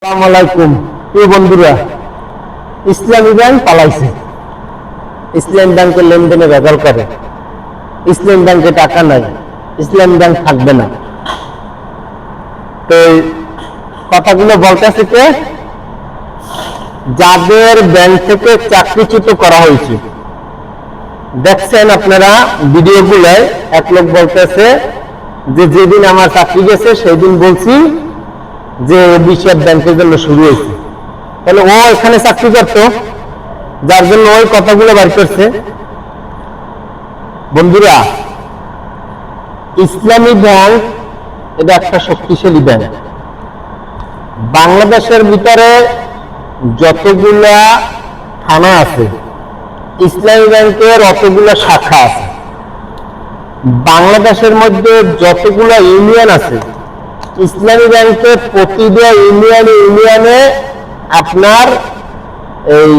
আসসালামু আলাইকুম প্রিয় বন্ধুরা। ইসলামী ব্যাংক পালাইছে, ইসলামী ব্যাংকের লেনদেনে ভেজাল করে, ইসলামী ব্যাংকে টাকা নাই, ইসলামী ব্যাংক থাকবে না। তো কথাগুলো বলতেছে কে? যাদের ব্যাংক থেকে চাকরিচ্যুত করা হয়েছে। দেখছেন আপনারা ভিডিওগুলোয় এক লোক বলতেছে যে যেদিন আমার চাকরি গেছে সেই দিন বলছি যে অভিষেক ব্যাংকের জন্য শুরু হয়েছে। তাহলে ও এখানে চাকরি করত, যার জন্য ওই কথাগুলো বার করছে। বন্ধুরা, ইসলামী ব্যাংক এটা একটা শক্তিশালী ব্যাংক। বাংলাদেশের ভিতরে যতগুলা থানা আছে, ইসলামী ব্যাংকের অতগুলো শাখা আছে। বাংলাদেশের মধ্যে যতগুলো ইউনিয়ন আছে, ইসলামী ব্যাংকের প্রতিটা ইউনিয়নে আপনার এই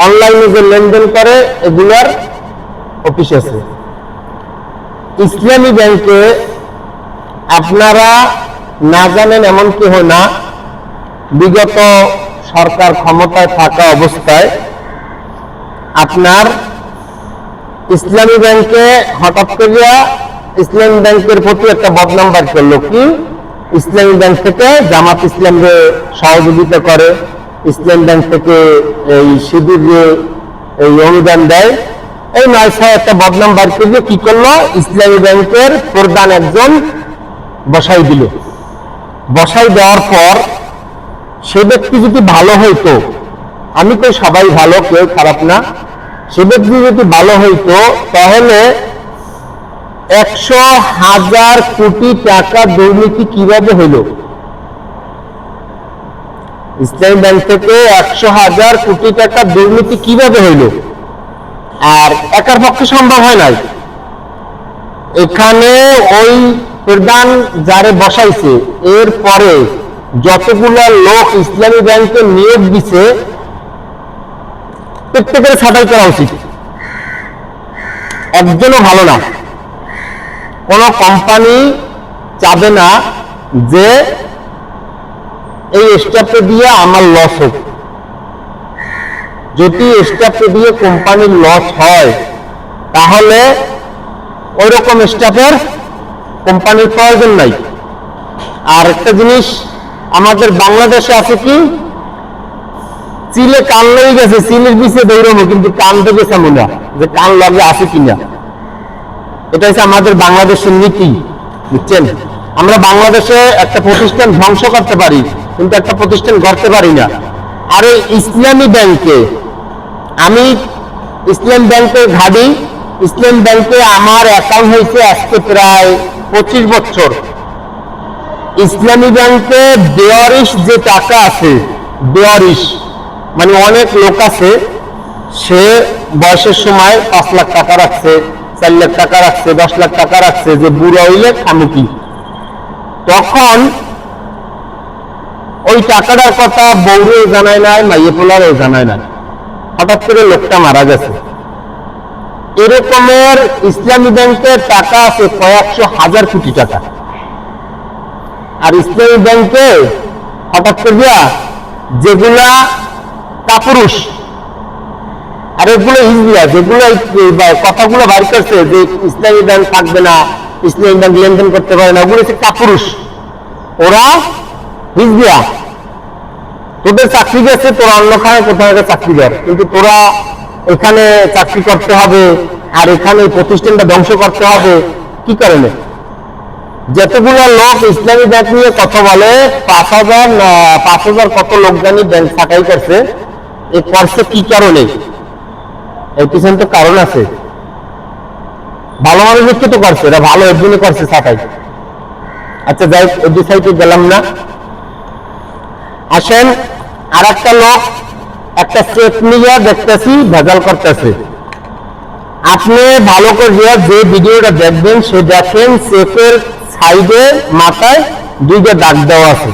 অনলাইনে যে লেনদেন করে এগুলার অফিস আছে। ইসলামী ব্যাংকে আপনারা না জানেন এমন কেউ না, বিগত সরকার ক্ষমতায় থাকা অবস্থায় আপনার ইসলামী ব্যাংকে হঠাৎ করিয়া ইসলামী ব্যাংকের প্রতি একটা বদনাম বার করলো কি, ইসলামী ব্যাংক থেকে জামাত ইসলামকে সহযোগিতা করে, ইসলামী ব্যাংক থেকে এই শিবিরে এই অনুদান দেয়, এই নয় একটা বদনাম বার করলে কি করলো, ইসলামী ব্যাংকের প্রধান একজন বসাই দিল। বসাই দেওয়ার পর সে ব্যক্তি যদি ভালো হইতো, আমি তো সবাই ভালো, কেউ খারাপ না, সে ব্যক্তি যদি ভালো হইতো তাহলে 100,000 কোটি টাকা দুর্নীতি কিভাবে হইল? ইসলামী ব্যাংক থেকে 100,000 কোটি টাকা দুর্নীতি কিভাবে হইল? আর একার পক্ষে সম্ভব হয় নাই। এখানে ওই প্রধান যারে বসাইছে, এর পরে যতগুলো লোক ইসলামী ব্যাংকে নিয়োগ দিছে প্রত্যেকের ছাঁটাই করা উচিত। একজনও ভালো না। কোন কোম্পানি চাবে না যে এই স্টাফে দিয়ে আমার লস হোক। যদি স্টাফে দিয়ে কোম্পানির লস হয় তাহলে ওই রকম স্টাফের কোম্পানির প্রয়োজন নাই। আর একটা জিনিস আমাদের বাংলাদেশে আছে কি, চিলে কান লেগে গেছে, চিলের পিছিয়ে দৌড়াবো কিন্তু কান দেবে সামনে না, যে কান লগে আছে কিনা। এটা হচ্ছে আমাদের বাংলাদেশের নীতি, বুঝছেন? আমরা বাংলাদেশে একটা প্রতিষ্ঠান ধ্বংস করতে পারি কিন্তু একটা প্রতিষ্ঠান গড়তে পারি না। আর এই ইসলামী ব্যাংকে, আমি ইসলাম ব্যাংকে ঘাড়ি, ইসলাম ব্যাংকে আমার অ্যাকাউন্ট হয়েছে আজকে প্রায় 25 বছর। ইসলামী ব্যাংকে বেয়ারিশ যে টাকা আছে, বেয়ারিশ মানে অনেক লোক আছে, সে বয়সের সময় 5 লাখ টাকা রাখছে, 4 লাখ টাকা রাখছে, 10 লাখ টাকা রাখছে, যে বুড়া হইলে খামুকি। তখন ওই টাকাটার কথা বউরেও জানায় নাই, মাইয়ে পোলারও জানায় নাই, হঠাৎ করে লোকটা মারা গেছে। এরকমের ইসলামী ব্যাংকের টাকা আছে কয়েকশো হাজার কোটি টাকা। আর ইসলামী ব্যাংকে হঠাৎ করিয়া যেগুলা কাপুরুষ, আর এগুলো হিজবিয়া, যেগুলো কথাগুলো বার করছে যে ইসলামী ব্যাংক থাকবে না, ইসলামী ব্যাংক লেনদেন করতে পারে না, ওগুলো হচ্ছে কাপুরুষ, ওরা হিজবিয়া। তোদের চাকরি গেছে, তোরা অন্য খায় কোথাও চাকরি কর, কিন্তু তোরা এখানে চাকরি করতে হবে আর এখানে প্রতিষ্ঠানটা ধ্বংস করতে হবে, কি কারণে? যতগুলো লোক ইসলামী ব্যাংক নিয়ে কথা বলে, 5,000 কত লোক জানি ব্যাংক ছাঁটাই করছে, এই করছে কি কারণে? এই পিছনে তো কারণ আছে। ভালো মানুষকে তো করছে, এরা ভালো এর জন্য করছে ছাঁটাই। আচ্ছা যাই, এই সাইডে গেলাম না। আসেন, আর একটা লোক একটা চেক নিয়ে দেখতেছি ভেজাল করতেছে। আপনি ভালো করে যে ভিডিওটা দেখবেন সে দেখেন চেকের সাইডে মাথায় 2টা দাগ দেওয়া আছে।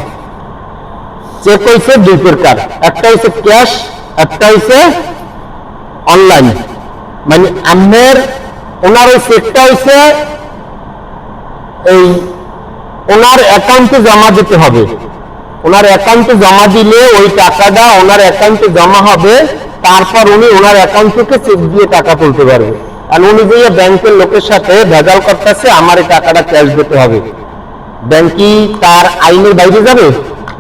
চেক হয়েছে 2 প্রকার, একটা হচ্ছে ক্যাশ, একটা হচ্ছে অনলাইন। মানে আপনার ওনার ওই চেকটা হচ্ছে এই ওনার অ্যাকাউন্টে জমা দিতে হবে, ওনার অ্যাকাউন্টে জমা দিলে ওই টাকাটা ওনার অ্যাকাউন্টে জমা হবে, তারপর উনি ওনার অ্যাকাউন্ট থেকে চেক দিয়ে টাকা তুলতে পারবে। আর উনি যে ব্যাংকের লোকের সাথে ভেজাল করতেছে আমার এই টাকাটা ক্যাশ দিতে হবে, ব্যাংক কি তার আইনের বাইরে যাবে?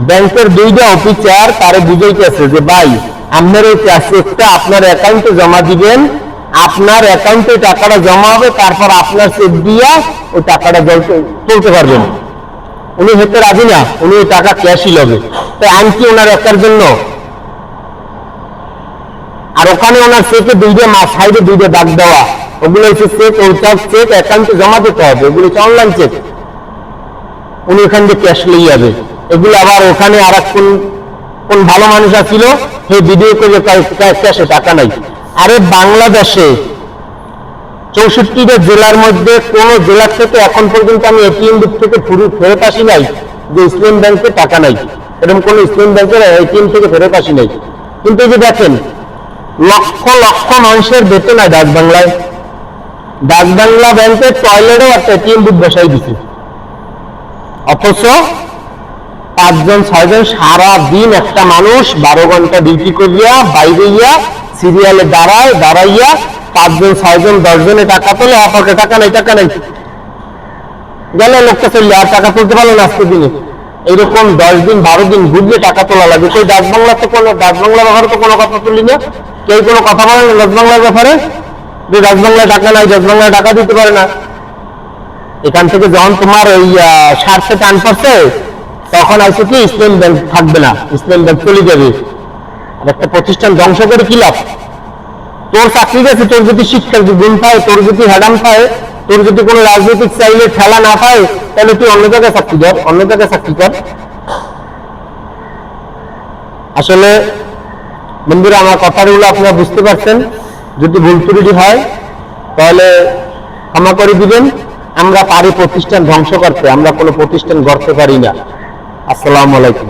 ব্যাংকের দুইটা অফিসার তারে বুঝাইতেছে যে ভাই আপনার এই চেকটা আপনার অ্যাকাউন্টে জমা দিবেন, আপনার অ্যাকাউন্টে টাকাটা জমা হবে, তারপর আপনার চেক দিয়া ওই টাকাটা তুলতে পারবেন। উনি হতে রাজি না, উনি ওই টাকা ক্যাশই লবে। তাই আইন কি ওনার একার জন্য? আর ওখানে ওনার চেকে দুইটা সাইডে দুইটা দাগ দেওয়া, ওগুলো হচ্ছে চেক, ওইটা চেক অ্যাকাউন্টে জমা দিতে হবে, ওগুলো হচ্ছে অনলাইন চেক। উনি ওখান থেকে ক্যাশ লই যাবে। এগুলো আবার ওখানে আর কোন ভালো মানুষ আছিল সেই ভিডিও করে ক্যাশে টাকা নাই। আরে বাংলাদেশে 64টা জেলার মধ্যে কোন জেলার থেকে এখন পর্যন্ত আমি এটিএম বুথ থেকে ফেরত আসি নাই যে ইসলাম ব্যাংকে টাকা নাই, এরকম কোন ইসলাম ব্যাংকের এটিএম থেকে ফেরত আসি নাই। কিন্তু এই যে দেখেন লক্ষ লক্ষ মানুষের বেতন হয় ডাক বাংলায়, ডাক বাংলা ব্যাংকের টয়লেটেও একটা এটিএম বুথ বসাই দিছে, অথচ 5 জন 6 জন সারা দিন একটা মানুষ 12 ঘন্টা ডিউটি করিয়া বাইরে গিয়া সিরিয়ালে দাঁড়াইয়া 5 জন 6 জন 10 জনে টাকা তোলে, আপনাকে টাকা নাই গেল লোকটা চললে আর টাকা তুলতে পারলো না আজকে দিনে। এইরকম 10 দিন 12 দিন ঘুরলে টাকা তোলা লাগে। তো ডাক বাংলা ব্যাপারে তো কোনো কথা তুলি না, কেউ কোনো কথা বলে না ডাক বাংলার ব্যাপারে, যে ডাক বাংলায় টাকা নাই, ডাক বাংলায় টাকা দিতে পারে না। এখান থেকে যখন তোমার ওই স্বার্থে টান পড়ছে তখন আছে কি ইসলাম ব্যাংক থাকবে না, ইসলাম ব্যাংক চলে যাবে। আর একটা প্রতিষ্ঠান ধ্বংস করে কি লাভ? তোর চাকরি গেছে, তোর যদি শিক্ষার গুণ পায়, তোর যদি হ্যাডাম পায়, তোর যদি কোনো রাজনৈতিক চাইলে ঠেলা না পায়, তাহলে তুই অন্য জায়গায় চাকরি কর। আসলে বন্ধুরা আমার কথাগুলো আপনারা বুঝতে পারছেন, যদি ভুল ত্রুটি হয় তাহলে ক্ষমা করে দিবেন। আমরা পারি প্রতিষ্ঠান ধ্বংস করতে, আমরা কোনো প্রতিষ্ঠান গড়তে পারি না। আসসালামু আলাইকুম।